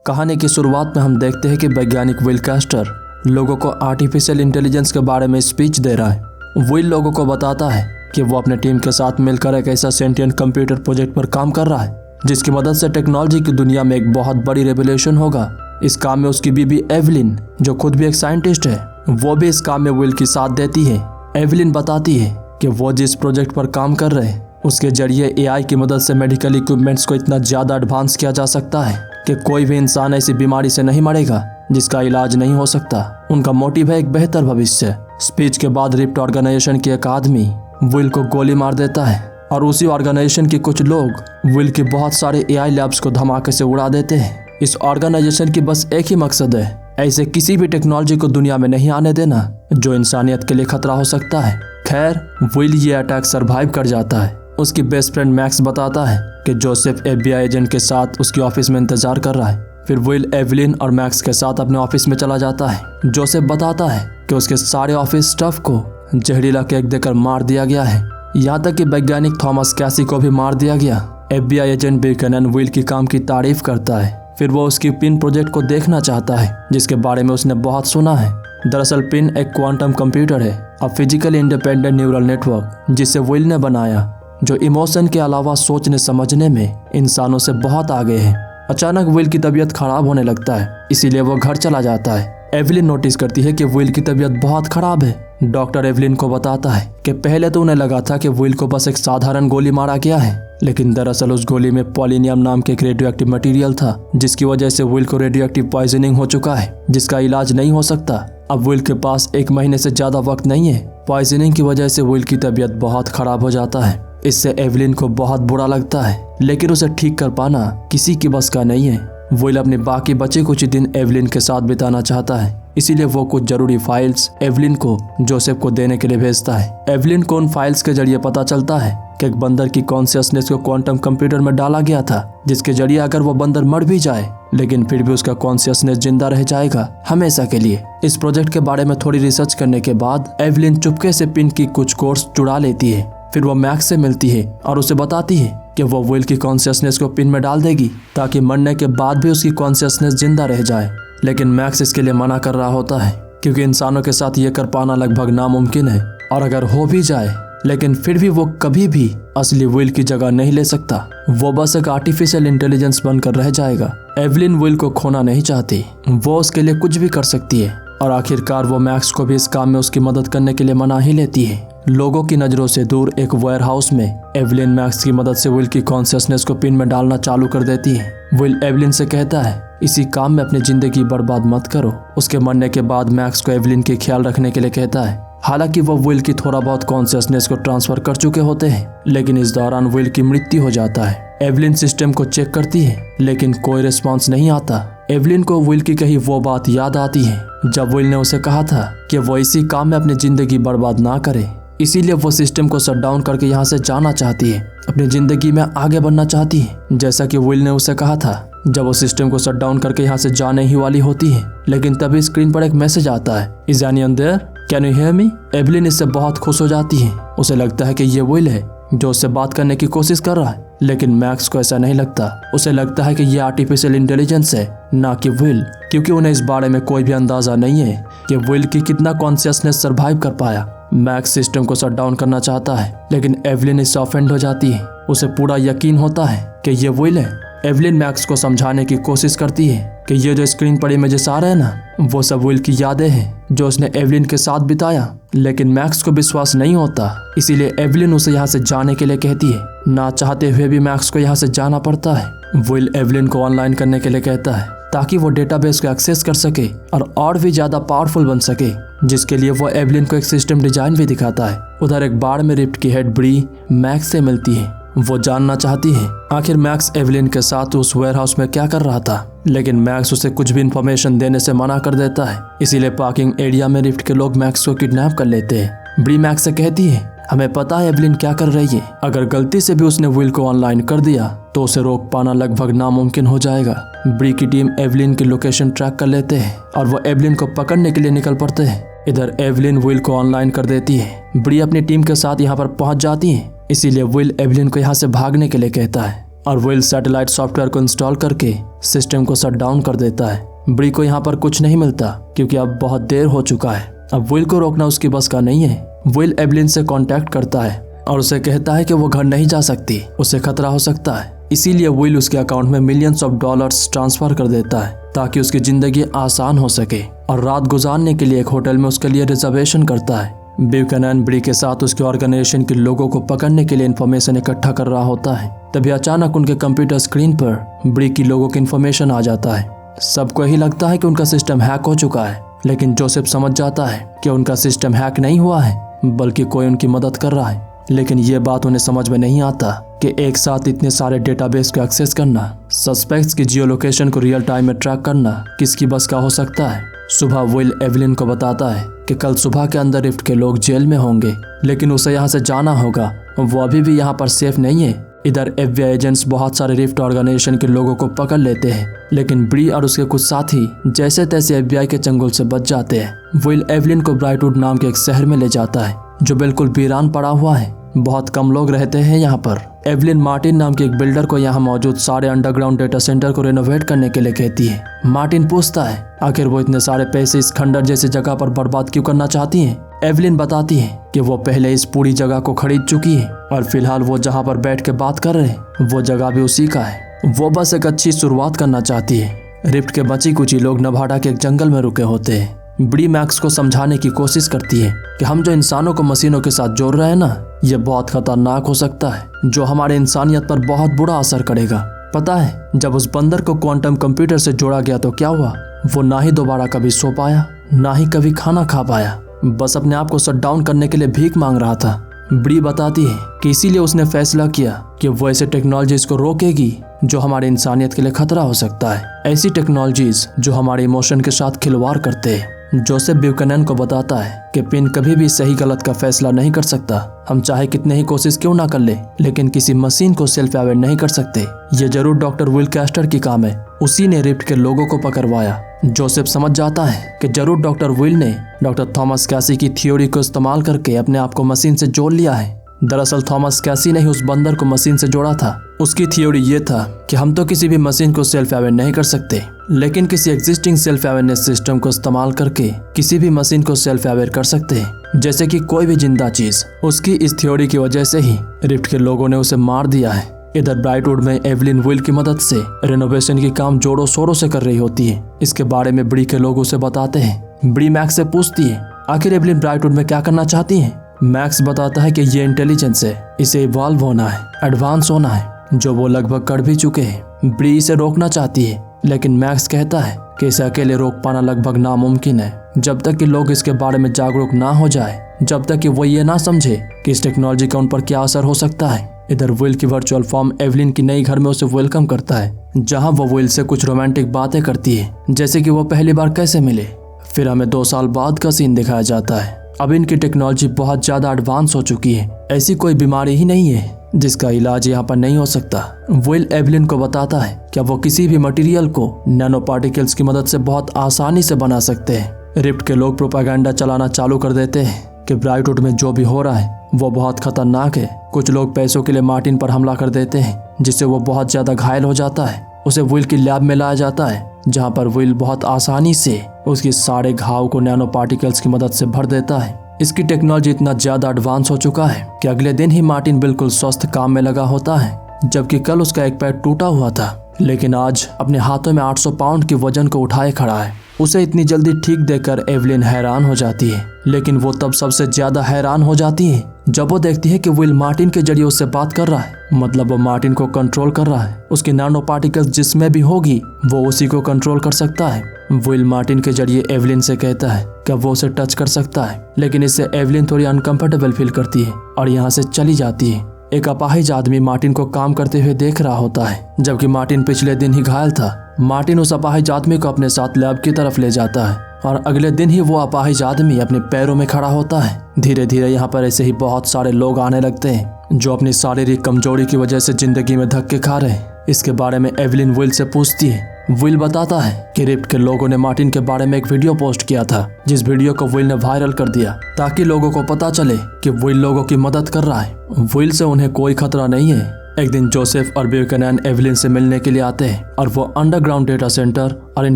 कहानी की शुरुआत में हम देखते हैं कि वैज्ञानिक विल कैस्टर लोगों को आर्टिफिशियल इंटेलिजेंस के बारे में स्पीच दे रहा है। विल लोगों को बताता है कि वो अपने टीम के साथ मिलकर एक ऐसा सेंटिएंट कंप्यूटर प्रोजेक्ट पर काम कर रहा है जिसकी मदद से टेक्नोलॉजी की दुनिया में एक बहुत बड़ी रेवोल्यूशन होगा। इस काम में उसकी बीबी एवलिन, जो खुद भी एक साइंटिस्ट है, वो भी इस काम में विल की साथ देती है। एवलिन बताती है कि वो जिस प्रोजेक्ट पर काम कर रहे हैं उसके जरिए एआई की मदद से मेडिकल इक्विपमेंट्स को इतना ज़्यादा एडवांस किया जा सकता है कि कोई भी इंसान ऐसी बीमारी से नहीं मरेगा जिसका इलाज नहीं हो सकता। उनका मोटिव है एक बेहतर भविष्य। स्पीच के बाद रिप्ट ऑर्गेनाइजेशन की एक आदमी विल को गोली मार देता है और उसी ऑर्गेनाइजेशन के कुछ लोग विल के बहुत सारे एआई लैब्स को धमाके से उड़ा देते हैं। इस ऑर्गेनाइजेशन की बस एक ही मकसद है, ऐसे किसी भी टेक्नोलॉजी को दुनिया में नहीं आने देना जो इंसानियत के लिए खतरा हो सकता है। खैर, विल ये अटैक सरवाइव कर जाता है। उसकी बेस्ट फ्रेंड मैक्स बताता है कि जोसेफ FBI एजेंट के साथ उसकी ऑफिस में इंतजार कर रहा है। फिर विल एवलिन और मैक्स के साथ अपने ऑफिस में चला जाता है। जोसेफ बताता है कि उसके सारे ऑफिस स्टाफ को जहरीला केक देकर मार दिया गया है, यहाँ तक कि वैज्ञानिक थॉमस कैसी को भी मार दिया गया। FBI एजेंट ब्यूकैनन विल की काम की तारीफ करता है। फिर वो उसकी पिन प्रोजेक्ट को देखना चाहता है जिसके बारे में उसने बहुत सुना है। दरअसल पिन एक क्वांटम कंप्यूटर है, अ फिजिकली इंडिपेंडेंट न्यूरल नेटवर्क जिसे विल ने बनाया, जो इमोशन के अलावा सोचने समझने में इंसानों से बहुत आगे है। अचानक विल की तबीयत खराब होने लगता है, इसीलिए वो घर चला जाता है। एवलिन नोटिस करती है कि विल की तबीयत बहुत खराब है। डॉक्टर एवलिन को बताता है कि पहले तो उन्हें लगा था कि विल को बस एक साधारण गोली मारा गया है, लेकिन दरअसल उस गोली में पॉलिनियम नाम के एक रेडियो एक्टिव मटीरियल था जिसकी वजह से विल को रेडियो एक्टिव पॉइजनिंग हो चुका है जिसका इलाज नहीं हो सकता। अब विल के पास 1 महीने से ज्यादा वक्त नहीं है। पॉइजनिंग की वजह से विल की तबीयत बहुत खराब हो जाता है। इससे एवलिन को बहुत बुरा लगता है, लेकिन उसे ठीक कर पाना किसी की बस का नहीं है। विल अपने बाकी बचे कुछ दिन एवलिन के साथ बिताना चाहता है, इसीलिए वो कुछ जरूरी फाइल्स एवलिन को जोसेफ को देने के लिए भेजता है। एवलिन को उन फाइल्स के जरिए पता चलता है कि एक बंदर की कॉन्शियसनेस को क्वांटम कंप्यूटर में डाला गया था, जिसके जरिए अगर वो बंदर मर भी जाए लेकिन फिर भी उसका कॉन्शियसनेस जिंदा रह जाएगा हमेशा के लिए। इस प्रोजेक्ट के बारे में थोड़ी रिसर्च करने के बाद एवलिन चुपके से पिन की कुछ कोर्स चुरा लेती है। फिर वो मैक्स से मिलती है और उसे बताती है कि वो विल की कॉन्शियसनेस को पिन में डाल देगी ताकि मरने के बाद भी उसकी कॉन्शियसनेस जिंदा रह जाए। लेकिन मैक्स इसके लिए मना कर रहा होता है क्योंकि इंसानों के साथ ये कर पाना लगभग नामुमकिन है, और अगर हो भी जाए लेकिन फिर भी वो कभी भी असली विल की जगह नहीं ले सकता। वो बस एक आर्टिफिशियल इंटेलिजेंस बनकर रह जाएगा। एवलिन विल को खोना नहीं चाहती, वो उसके लिए कुछ भी कर सकती है, और आखिरकार वो मैक्स को भी इस काम में उसकी मदद करने के लिए मना ही लेती है। लोगों की नजरों से दूर एक वेयरहाउस में एवलिन मैक्स की मदद से विल की कॉन्शियसनेस को पिन में डालना चालू कर देती है। विल एवलिन से कहता है, इसी काम में अपनी जिंदगी बर्बाद मत करो। उसके मरने के बाद मैक्स को एवलिन की ख्याल रखने के लिए कहता है। हालांकि वो विल की थोड़ा बहुत कॉन्शियसनेस को ट्रांसफर कर चुके होते हैं, लेकिन इस दौरान विल की मृत्यु हो जाता है। एवलिन सिस्टम को चेक करती है लेकिन कोई रिस्पॉन्स नहीं आता। एवलिन को विल की कही वो बात याद आती है जब विल ने उसे कहा था कि वो इसी काम में अपनी जिंदगी बर्बाद ना करे, इसीलिए वो सिस्टम को शट डाउन करके यहाँ से जाना चाहती है, अपनी जिंदगी में आगे बढ़ना चाहती है जैसा कि विल ने उसे कहा था। जब वो सिस्टम को शट डाउन करके यहाँ से जाने ही वाली होती है, लेकिन तभी स्क्रीन पर एक मैसेज आता है, is anyone there, can you hear me. Evelyn इससे बहुत खुश हो जाती है। उसे लगता है कि ये विल है जो उससे बात करने की कोशिश कर रहा है, लेकिन मैक्स को ऐसा नहीं लगता। उसे लगता है कि ये आर्टिफिशियल इंटेलिजेंस है, ना कि विल, क्योंकि उन्हें इस बारे में कोई भी अंदाजा नहीं है कि विल की कितना कॉन्शियसनेस सर्वाइव कर पाया। मैक्स सिस्टम को शट डाउन करना चाहता है, लेकिन एवलिन इससे ऑफेंड हो जाती है। उसे पूरा यकीन होता है कि ये विल है। एवलिन मैक्स को समझाने की कोशिश करती है कि ये जो स्क्रीन पर इमेजेस आ रहे हैं ना, वो सब विल की यादें हैं जो उसने एवलिन के साथ बिताया, लेकिन मैक्स को विश्वास नहीं होता। इसीलिए एवलिन उसे यहाँ से जाने के लिए कहती है। ना चाहते हुए भी मैक्स को यहाँ से जाना पड़ता है। विल एवलिन को ऑनलाइन करने के लिए कहता है ताकि वो डेटाबेस को एक्सेस कर सके और भी ज्यादा पावरफुल बन सके, जिसके लिए वो एवलिन को एक सिस्टम डिजाइन भी दिखाता है। उधर एक बार में रिप्ट की हेड ब्री मैक्स से मिलती है। वो जानना चाहती है आखिर मैक्स एवलिन के साथ उस वेयरहाउस में क्या कर रहा था, लेकिन मैक्स उसे कुछ भी इंफॉर्मेशन देने से मना कर देता है। इसीलिए पार्किंग एरिया में रिफ्ट के लोग मैक्स को किडनैप कर लेते हैं। ब्री मैक्स से कहती है, हमें पता है एवलिन क्या कर रही है, अगर गलती से भी उसने विल को ऑनलाइन कर दिया तो उसे रोक पाना लगभग नामुमकिन हो जाएगा। ब्री की टीम एवलिन की लोकेशन ट्रैक कर लेते हैं और वो एवलिन को पकड़ने के लिए निकल पड़ते हैं। इधर एवलिन विल को ऑनलाइन कर देती है। ब्री अपनी टीम के साथ यहाँ पर पहुंच जाती है, इसीलिए विल एवलिन को यहाँ से भागने के लिए कहता है। और विल सैटेलाइट सॉफ्टवेयर को इंस्टॉल करके सिस्टम को शट डाउन कर देता है। ब्री को यहाँ पर कुछ नहीं मिलता क्योंकि अब बहुत देर हो चुका है। अब विल को रोकना उसकी बस का नहीं है। विल एवलिन से कांटेक्ट करता है और उसे कहता है कि वो घर नहीं जा सकती, उसे खतरा हो सकता है। इसीलिए विल उसके अकाउंट में मिलियंस ऑफ डॉलर्स ट्रांसफर कर देता है ताकि उसकी जिंदगी आसान हो सके और रात गुजारने के लिए एक होटल में उसके लिए रिजर्वेशन करता है। ब्यूकैनन ब्री के साथ उसके ऑर्गेनाइजेशन के लोगों को पकड़ने के लिए इन्फॉर्मेशन इकट्ठा कर रहा होता है। तभी अचानक उनके कंप्यूटर स्क्रीन पर ब्री की लोगों की इन्फॉर्मेशन आ जाता है। सबको यही लगता है कि उनका सिस्टम हैक हो चुका है, लेकिन जोसेफ समझ जाता है कि उनका सिस्टम हैक नहीं हुआ है बल्कि कोई उनकी मदद कर रहा है। लेकिन ये बात उन्हें समझ में नहीं आता कि एक साथ इतने सारे डेटाबेस को एक्सेस करना, सस्पेक्ट्स की जियो लोकेशन को रियल टाइम में ट्रैक करना किसकी बस का हो सकता है। सुबह विल एवलिन को बताता है कि कल सुबह के अंदर रिफ्ट के लोग जेल में होंगे, लेकिन उसे यहाँ से जाना होगा। वो अभी भी यहाँ पर सेफ नहीं है। इधर FBI एजेंट्स बहुत सारे रिफ्ट ऑर्गेनाइजेशन के लोगों को पकड़ लेते हैं, लेकिन ब्री और उसके कुछ साथी जैसे तैसे FBI के चंगुल से बच जाते हैं। विल एवलिन को ब्राइटवुड नाम के एक शहर में ले जाता है जो बिल्कुल वीरान पड़ा हुआ है। बहुत कम लोग रहते हैं यहाँ पर। एवलिन मार्टिन नाम के एक बिल्डर को यहाँ मौजूद सारे अंडरग्राउंड डेटा सेंटर को रेनोवेट करने के लिए कहती है। मार्टिन पूछता है आखिर वो इतने सारे पैसे इस खंडर जैसी जगह पर बर्बाद क्यों करना चाहती है। एवलिन बताती है कि वो पहले इस पूरी जगह को खरीद चुकी है और फिलहाल वो जहाँ पर बैठ के बात कर रहे हैं वो जगह भी उसी का है। वो बस एक अच्छी शुरुआत करना चाहती है। रिफ्ट के बची कुछ ही लोग नवाडा के एक जंगल में रुके होते हैं। ब्री मैक्स को समझाने की कोशिश करती है कि हम जो इंसानों को मशीनों के साथ जोड़ रहे हैं ना, ये बहुत खतरनाक हो सकता है जो हमारे इंसानियत पर बहुत बुरा असर करेगा। पता है जब उस बंदर को क्वांटम कंप्यूटर से जोड़ा गया तो क्या हुआ? वो ना ही दोबारा कभी सो पाया, ना ही कभी खाना खा पाया, बस अपने आप को शट डाउन करने के लिए भीख मांग रहा था। ब्री बताती है कि इसीलिए उसने फैसला किया कि वो ऐसे टेक्नोलॉजीज को रोकेगी जो हमारी इंसानियत के लिए खतरा हो सकता है, ऐसी टेक्नोलॉजीज जो हमारे इमोशन के साथ खिलवाड़ करते हैं। जोसेफ ब्यूकैनन को बताता है कि पिन कभी भी सही गलत का फैसला नहीं कर सकता। हम चाहे कितने ही कोशिश क्यों ना कर ले, लेकिन किसी मशीन को सेल्फ अवेयर नहीं कर सकते। ये जरूर डॉक्टर विल कैस्टर की काम है, उसी ने रिफ्ट के लोगों को पकड़वाया। जोसेफ समझ जाता है कि जरूर डॉक्टर विल ने डॉक्टर थॉमस कैसी की थ्योरी को इस्तेमाल करके अपने आप को मशीन से जोड़ लिया है। दरअसल थॉमस कैसी ने ही उस बंदर को मशीन से जोड़ा था। उसकी थ्योरी ये था कि हम तो किसी भी मशीन को सेल्फ अवेयर नहीं कर सकते, लेकिन किसी एग्जिस्टिंग सेल्फ अवेयरनेस सिस्टम को इस्तेमाल करके किसी भी मशीन को सेल्फ अवेयर कर सकते हैं, जैसे कि कोई भी जिंदा चीज। उसकी इस थ्योरी की वजह से ही रिफ्ट के लोगों ने उसे मार दिया है। इधर ब्राइटवुड में एवलिन विल की मदद से रेनोवेशन की काम जोरों शोरों से कर रही होती है। इसके बारे में ब्री के लोग उसे बताते हैं। ब्री मैक्स से पूछती है आखिर एवलिन ब्राइटवुड में क्या करना चाहती है। मैक्स बताता है कि ये इंटेलिजेंस है, इसे इवॉल्व होना है, एडवांस होना है, जो वो लगभग कर भी चुके हैं। ब्री इसे रोकना चाहती है, लेकिन मैक्स कहता है कि इसे अकेले रोक पाना लगभग नामुमकिन है। जब तक कि लोग इसके बारे में जागरूक ना हो जाए, जब तक कि वो ये ना समझे कि इस टेक्नोलॉजी का उन पर क्या असर हो सकता है। इधर विल की वर्चुअल फॉर्म एवलिन की नई घर में उसे वेलकम करता है, जहाँ वो विल से कुछ रोमांटिक बातें करती है, जैसे कि वो पहली बार कैसे मिले। फिर हमें 2 साल बाद का सीन दिखाया जाता है। अब इनकी टेक्नोलॉजी बहुत ज्यादा एडवांस हो चुकी है। ऐसी कोई बीमारी ही नहीं है जिसका इलाज यहाँ पर नहीं हो सकता। विल एवलिन को बताता है कि वो किसी भी मटेरियल को नैनो पार्टिकल्स की मदद से बहुत आसानी से बना सकते हैं। रिफ्ट के लोग प्रोपेगेंडा चलाना चालू कर देते हैं कि ब्राइटवुड में जो भी हो रहा है वो बहुत खतरनाक है। कुछ लोग पैसों के लिए मार्टिन पर हमला कर देते हैं, जिससे वो बहुत ज्यादा घायल हो जाता है। उसे विल की लैब में लाया जाता है, जहाँ पर विल बहुत आसानी से उसके सारे घाव को नैनो पार्टिकल्स की मदद से भर देता है। इसकी टेक्नोलॉजी इतना ज्यादा एडवांस हो चुका है कि अगले दिन ही मार्टिन बिल्कुल स्वस्थ काम में लगा होता है, जबकि कल उसका एक पैर टूटा हुआ था, लेकिन आज अपने हाथों में 800 पाउंड के वजन को उठाए खड़ा है। उसे इतनी जल्दी ठीक देखकर एवलिन हैरान हो जाती है, लेकिन वो तब सबसे ज्यादा हैरान हो जाती है जब वो देखती है कि विल मार्टिन के जरिए उससे बात कर रहा है। मतलब वो मार्टिन को कंट्रोल कर रहा है। उसकी नैनो पार्टिकल्स जिसमें भी होगी वो उसी को कंट्रोल कर सकता है। विल मार्टिन के जरिए एवलिन से कहता है कि वो उसे टच कर सकता है, लेकिन इससे एवलिन थोड़ी अनकंफर्टेबल फील करती है और यहाँ से चली जाती है। एक अपाहिज आदमी मार्टिन को काम करते हुए देख रहा होता है, जबकि मार्टिन पिछले दिन ही घायल था। मार्टिन उस अपाहिज आदमी को अपने साथ लैब की तरफ ले जाता है और अगले दिन ही वो अपाहिज आदमी अपने पैरों में खड़ा होता है। धीरे धीरे यहाँ पर ऐसे ही बहुत सारे लोग आने लगते हैं जो अपनी शारीरिक कमजोरी की वजह से जिंदगी में धक्के खा रहे हैं। इसके बारे में एवलिन विल से पूछती है। विल बताता है कि रिफ्ट के लोगों ने मार्टिन के बारे में एक वीडियो पोस्ट किया था, जिस वीडियो को विल ने वायरल कर दिया ताकि लोगों को पता चले कि विल लोगों की मदद कर रहा है। विल से उन्हें कोई खतरा नहीं है, एक दिन जोसेफ और ब्यूकैनन एवलिन से मिलने के लिए आते हैं और वो अंडरग्राउंड डेटा सेंटर और इन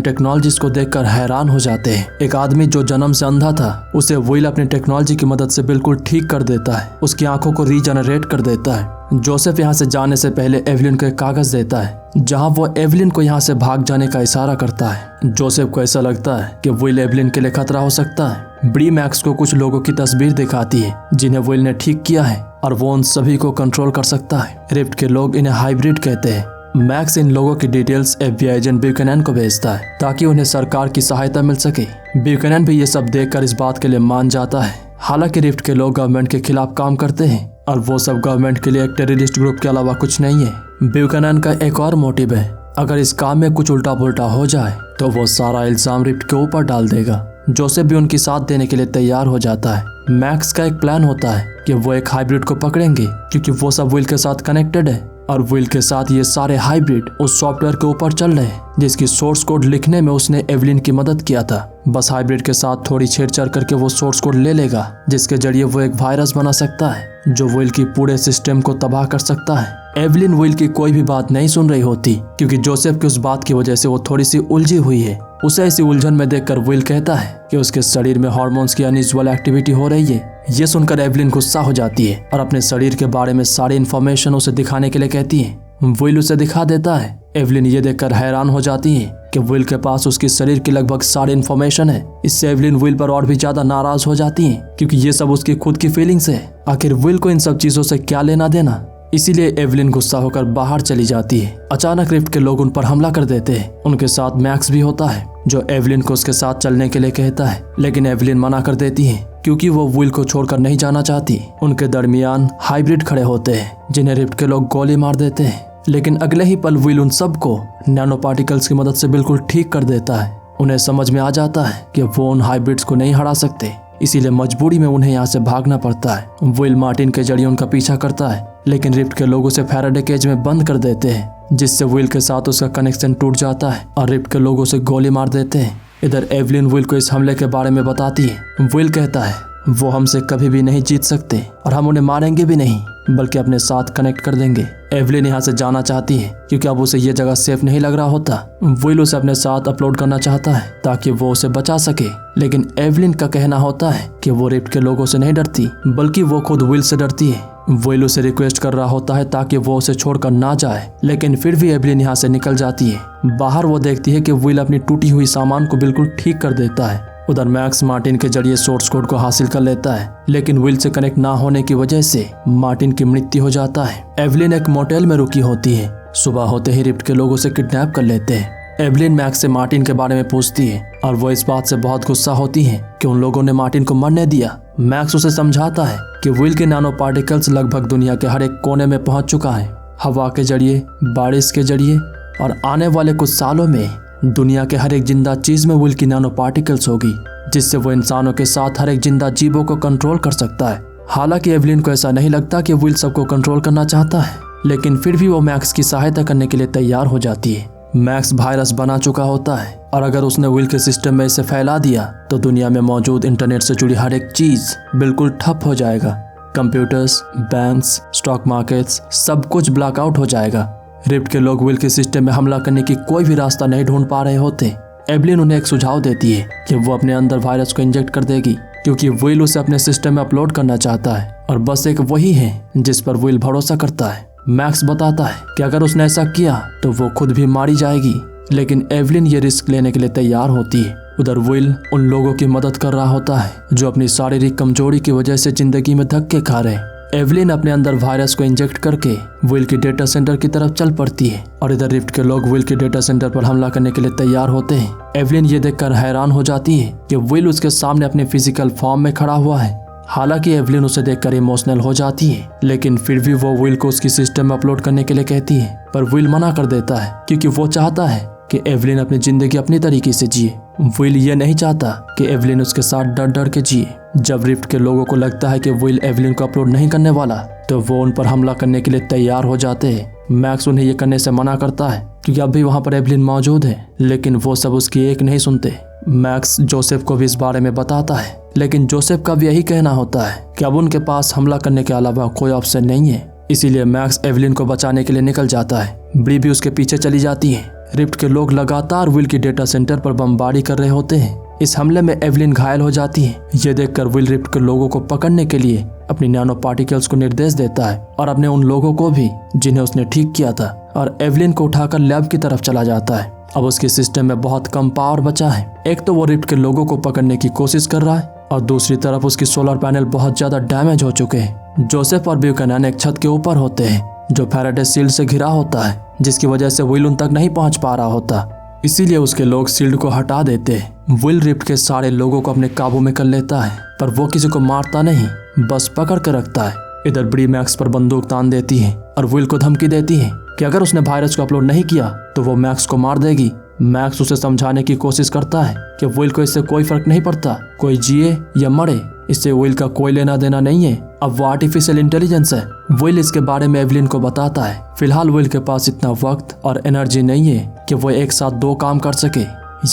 टेक्नोलॉजीज को देखकर हैरान हो जाते हैं। एक आदमी जो जन्म से अंधा था उसे विल अपनी टेक्नोलॉजी की मदद से बिल्कुल ठीक कर देता है, उसकी आंखों को रीजनरेट कर देता है। जोसेफ यहाँ से जाने से पहले एवलिन को एक कागज देता है जहाँ वो एवलिन को यहाँ से भाग जाने का इशारा करता है। जोसेफ को ऐसा लगता है कि विल एवलिन के लिए खतरा हो सकता है। ब्री मैक्स को कुछ लोगों की तस्वीर दिखाती है जिन्हें विल ने ठीक किया है और वो उन सभी को कंट्रोल कर सकता है। रिफ्ट के लोग इन्हें हाइब्रिड कहते हैं। मैक्स इन लोगों की डिटेल्स FBI एजेंट ब्यूकैनन को भेजता है ताकि उन्हें सरकार की सहायता मिल सके। ब्यूकैनन भी ये सब देखकर इस बात के लिए मान जाता है। हालांकि रिफ्ट के लोग गवर्नमेंट के खिलाफ काम करते हैं और वो सब गवर्नमेंट के लिए एक टेररिस्ट ग्रुप के अलावा कुछ नहीं है। ब्यूकैनन का एक और मोटिव है, अगर इस काम में कुछ उल्टा पुल्टा हो जाए तो वो सारा इल्जाम रिफ्ट के ऊपर डाल देगा। जोसेफ भी उनकी साथ देने के लिए तैयार हो जाता है। मैक्स का एक प्लान होता है कि वो एक हाइब्रिड को पकड़ेंगे क्योंकि वो सब विल के साथ कनेक्टेड है और विल के साथ ये सारे हाइब्रिड उस सॉफ्टवेयर के ऊपर चल रहे हैं जिसकी सोर्स कोड लिखने में उसने एवलिन की मदद किया था। बस हाइब्रिड के साथ थोड़ी छेड़छाड़ करके वो सोर्स कोड ले लेगा जिसके जरिए वो एक वायरस बना सकता है जो विल की पूरे सिस्टम को तबाह कर सकता है। एवलिन विल की कोई भी बात नहीं सुन रही होती क्योंकि जोसेफ की उस बात की वजह से वो थोड़ी सी उलझी हुई है। उसे ऐसी उलझन में देखकर विल कहता है कि उसके शरीर में हार्मोन्स की अनयूजुअल एक्टिविटी हो रही है। ये सुनकर एवलिन गुस्सा हो जाती है और अपने शरीर के बारे में सारी इन्फॉर्मेशन उसे दिखाने के लिए कहती है। विल उसे दिखा देता है। एवलिन ये देखकर हैरान हो जाती है कि विल के पास उसके शरीर की लगभग सारी इन्फॉर्मेशन है। इससे एवलिन विल पर और भी ज्यादा नाराज हो जाती है क्योंकि ये सब उसकी खुद की फीलिंग्स है। आखिर विल को इन सब चीजों से क्या लेना देना। इसीलिए एवलिन गुस्सा होकर बाहर चली जाती है। अचानक रिफ्ट के लोग उन पर हमला कर देते हैं। उनके साथ मैक्स भी होता है जो एवलिन को उसके साथ चलने के लिए कहता है, लेकिन एवलिन मना कर देती है क्योंकि वो विल को छोड़कर नहीं जाना चाहती। उनके दरमियान हाइब्रिड खड़े होते हैं जिन्हें रिफ्ट के लोग गोली मार देते हैं, लेकिन अगले ही पल विल उन सबको नैनो पार्टिकल्स की मदद से बिल्कुल ठीक कर देता है। उन्हें समझ में आ जाता है कि वो उन हाइब्रिड्स को नहीं हरा सकते, इसीलिए मजबूरी में उन्हें यहाँ से भागना पड़ता है। विल मार्टिन के जरिए उनका पीछा करता है, लेकिन रिफ्ट के लोग उसे फैराडे केज में बंद कर देते हैं जिससे विल के साथ उसका कनेक्शन टूट जाता है और रिफ्ट के लोग उसे गोली मार देते हैं। इधर एवलिन विल को इस हमले के बारे में बताती है। विल कहता है वो हमसे कभी भी नहीं जीत सकते और हम उन्हें मारेंगे भी नहीं बल्कि अपने साथ कनेक्ट कर देंगे। एवलिन यहाँ से जाना चाहती है क्योंकि अब उसे ये जगह सेफ नहीं लग रहा होता। विल उसे अपने साथ अपलोड करना चाहता है ताकि वो उसे बचा सके, लेकिन एवलिन का कहना होता है कि वो रिफ्ट के लोगों से नहीं डरती बल्कि वो खुद विल से डरती है। विल उसे रिक्वेस्ट कर रहा होता है ताकि वो उसे छोड़कर ना जाए, लेकिन फिर भी एवलिन यहाँ से निकल जाती है। बाहर वो देखती है कि विल अपनी टूटी हुई सामान को बिल्कुल ठीक कर देता है। उधर मैक्स मार्टिन के जरिए सोर्स कोड को हासिल कर लेता है, लेकिन विल से कनेक्ट ना होने की वजह से मार्टिन की मृत्यु हो जाता है। एवलिन एक मोटेल में रुकी होती है। सुबह होते ही रिफ्ट के लोग उसे किडनैप कर लेते हैं। एवलिन मैक्स से मार्टिन के बारे में पूछती है और वो इस बात से बहुत गुस्सा होती है कि उन लोगों ने मार्टिन को मरने दिया। मैक्स उसे समझाता है कि विल के नैनो पार्टिकल्स लगभग दुनिया के हर एक कोने में पहुंच चुका है। हवा के जरिए, बारिश के जरिए और आने वाले कुछ सालों में दुनिया के हर एक जिंदा चीज में विल की नैनो पार्टिकल्स होगी जिससे वो इंसानों के साथ हर एक जिंदा जीवों को कंट्रोल कर सकता है। हालांकि एवलिन को ऐसा नहीं लगता कि विल सबको कंट्रोल करना चाहता है, लेकिन फिर भी वो मैक्स की सहायता करने के लिए तैयार हो जाती है। मैक्स वायरस बना चुका होता है और अगर उसने विल के सिस्टम में इसे फैला दिया तो दुनिया में मौजूद इंटरनेट से जुड़ी हर एक चीज बिल्कुल ठप हो जाएगा। कंप्यूटर्स, बैंक्स, स्टॉक मार्केट्स, सब कुछ ब्लैकआउट हो जाएगा। रिफ्ट के लोग विल के सिस्टम में हमला करने की कोई भी रास्ता नहीं ढूंढ पा रहे होते। एवलिन उन्हें एक सुझाव देती है कि वो अपने अंदर वायरस को इंजेक्ट कर देगी क्योंकि विल उसे अपने सिस्टम में अपलोड करना चाहता है और बस एक वही है जिस पर विल भरोसा करता है। मैक्स बताता है कि अगर उसने ऐसा किया तो वो खुद भी मारी जाएगी, लेकिन एवलिन ये रिस्क लेने के लिए तैयार होती है। उधर विल उन लोगों की मदद कर रहा होता है जो अपनी शारीरिक कमजोरी की वजह से जिंदगी में धक्के खा रहे। एवलिन अपने अंदर वायरस को इंजेक्ट करके विल के डेटा सेंटर की तरफ चल पड़ती है और इधर रिफ्ट के लोग विल के डेटा सेंटर पर हमला करने के लिए तैयार होते हैं। एवलिन ये देखकर हैरान हो जाती है कि विल उसके सामने अपने फिजिकल फॉर्म में खड़ा हुआ है। हालांकि एवलिन उसे देखकर इमोशनल हो जाती है, लेकिन फिर भी वो विल को उसकी सिस्टम में अपलोड करने के लिए कहती है, पर विल मना कर देता है क्योंकि वो चाहता है कि एवलिन अपनी जिंदगी अपनी तरीके से जिए। विल ये नहीं चाहता कि एवलिन उसके साथ डर डर के जिए। जब रिफ्ट के लोगों को लगता है कि विल एवलिन को अपलोड नहीं करने वाला तो वो उन पर हमला करने के लिए तैयार हो जाते हैं। मैक्स उन्हें ये करने से मना करता है क्योंकि अब भी वहाँ पर एवलिन मौजूद है, लेकिन वो सब उसकी एक नहीं सुनते। मैक्स जोसेफ को भी इस बारे में बताता है, लेकिन जोसेफ का भी यही कहना होता है कि अब उनके पास हमला करने के अलावा कोई ऑप्शन नहीं है। इसीलिए मैक्स एवलिन को बचाने के लिए निकल जाता है। ब्री भी उसके पीछे चली जाती है। रिफ्ट के लोग लगातार विल की डेटा सेंटर पर बमबारी कर रहे होते हैं। इस हमले में एवलिन घायल हो जाती है। ये देखकर विल रिफ्ट के लोगों को पकड़ने के लिए अपनी नैनो पार्टिकल्स को निर्देश देता है और अपने उन लोगों को भी जिन्हें उसने ठीक किया था, और एवलिन को उठाकर लैब की तरफ चला जाता है। अब उसके सिस्टम में बहुत कम पावर बचा है। एक तो वो रिफ्ट के लोगों को पकड़ने की कोशिश कर रहा है और दूसरी तरफ उसकी सोलर पैनल बहुत ज्यादा डैमेज हो चुके हैं। जोसेफ और ब्यूकैनन एक छत के ऊपर होते हैं जो फैराडे शील्ड से घिरा होता है, जिसकी वजह से विल उन तक नहीं पहुंच पा रहा होता। इसीलिए उसके लोग शील्ड को हटा देते हैं। विल रिफ्ट के सारे लोगों को अपने काबू में कर लेता है, पर वो किसी को मारता नहीं, बस पकड़ कर रखता है। इधर ब्री मैक्स पर बंदूक तान देती है और विल को धमकी देती है कि अगर उसने वायरस को अपलोड नहीं किया तो वो मैक्स को मार देगी। मैक्स उसे समझाने की कोशिश करता है कि विल को इससे कोई फर्क नहीं पड़ता, कोई जिए या मरे, इससे विल का कोई लेना देना नहीं है। अब वो आर्टिफिशियल इंटेलिजेंस है। विल इसके बारे में एवलिन को बताता है। फिलहाल विल के पास इतना वक्त और एनर्जी नहीं है कि वो एक साथ दो काम कर सके।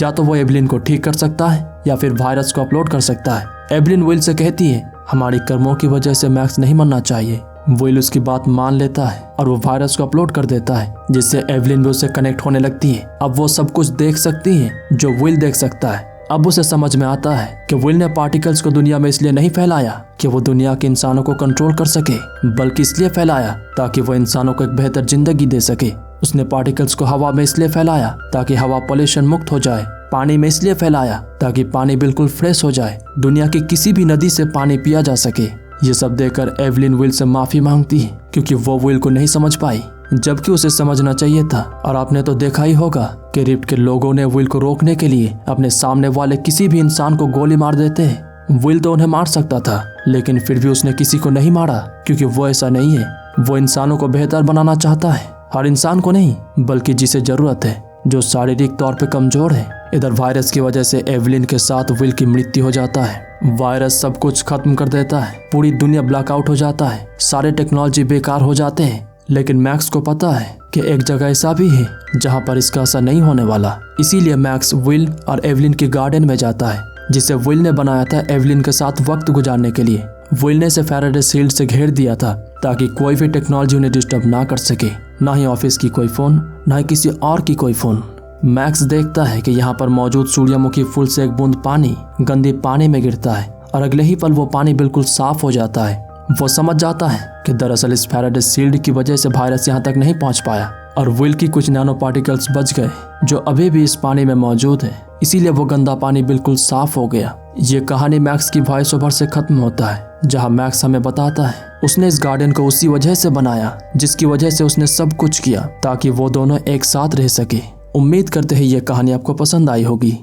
या तो वो एवलिन को ठीक कर सकता है या फिर वायरस को अपलोड कर सकता है। एवलिन विल से कहती है, हमारी कर्मों की वजह से मैक्स नहीं मरना चाहिए। विल उसकी बात मान लेता है और वो वायरस को अपलोड कर देता है, जिससे एवलिन भी उससे कनेक्ट होने लगती है। अब वो सब कुछ देख सकती है जो विल देख सकता है। अब उसे समझ में आता है कि विल ने पार्टिकल्स को दुनिया में इसलिए नहीं फैलाया कि वो दुनिया के इंसानों को कंट्रोल कर सके, बल्कि इसलिए फैलाया ताकि वो इंसानों को एक बेहतर जिंदगी दे सके। उसने पार्टिकल्स को हवा में इसलिए फैलाया ताकि हवा पोल्यूशन मुक्त हो जाए, पानी में इसलिए फैलाया ताकि पानी बिल्कुल फ्रेश हो जाए, दुनिया की किसी भी नदी से पानी पिया जा सके। ये सब देखकर एवलिन विल से माफी मांगती है क्योंकि वो विल को नहीं समझ पाई, जबकि उसे समझना चाहिए था। और आपने तो देखा ही होगा कि रिफ्ट के लोगों ने विल को रोकने के लिए अपने सामने वाले किसी भी इंसान को गोली मार देते हैं। विल तो उन्हें मार सकता था, लेकिन फिर भी उसने किसी को नहीं मारा क्योंकि वो ऐसा नहीं है। वो इंसानों को बेहतर बनाना चाहता है, हर इंसान को नहीं, बल्कि जिसे जरूरत है, जो शारीरिक तौर पे कमजोर है। इधर वायरस की वजह से एवलिन के साथ विल की मृत्यु हो जाता है। वायरस सब कुछ खत्म कर देता है, पूरी दुनिया ब्लैकआउट हो जाता है, सारे टेक्नोलॉजी बेकार हो जाते हैं। लेकिन मैक्स को पता है कि एक जगह ऐसा भी है जहां पर इसका असर नहीं होने वाला। इसीलिए मैक्स विल और एवलिन के गार्डन में जाता है, जिसे विल ने बनाया था एवलिन के साथ वक्त गुजारने के लिए। विल ने इसे फैराडे शील्ड से घेर दिया था ताकि कोई भी टेक्नोलॉजी उन्हें डिस्टर्ब ना कर सके, ना ही ऑफिस की कोई फोन, ना ही किसी और की कोई फोन। मैक्स देखता है कि यहाँ पर मौजूद सूर्यमुखी फूल से एक बूंद पानी गंदी पानी में गिरता है और अगले ही पल वो पानी बिल्कुल साफ हो जाता है। वो समझ जाता है कि दरअसल इस फैराडे शील्ड की वजह से वायरस यहाँ तक नहीं पहुँच पाया और विल की कुछ नैनो पार्टिकल्स बच गए जो अभी भी इस पानी में मौजूद है। इसीलिए वो गंदा पानी बिल्कुल साफ हो गया। ये कहानी मैक्स की वॉइस ओवर से खत्म होता है, जहाँ मैक्स हमें बताता है उसने इस गार्डन को उसी वजह से बनाया जिसकी वजह से उसने सब कुछ किया ताकि वो दोनों एक साथ रह सके। उम्मीद करते हैं ये कहानी आपको पसंद आई होगी।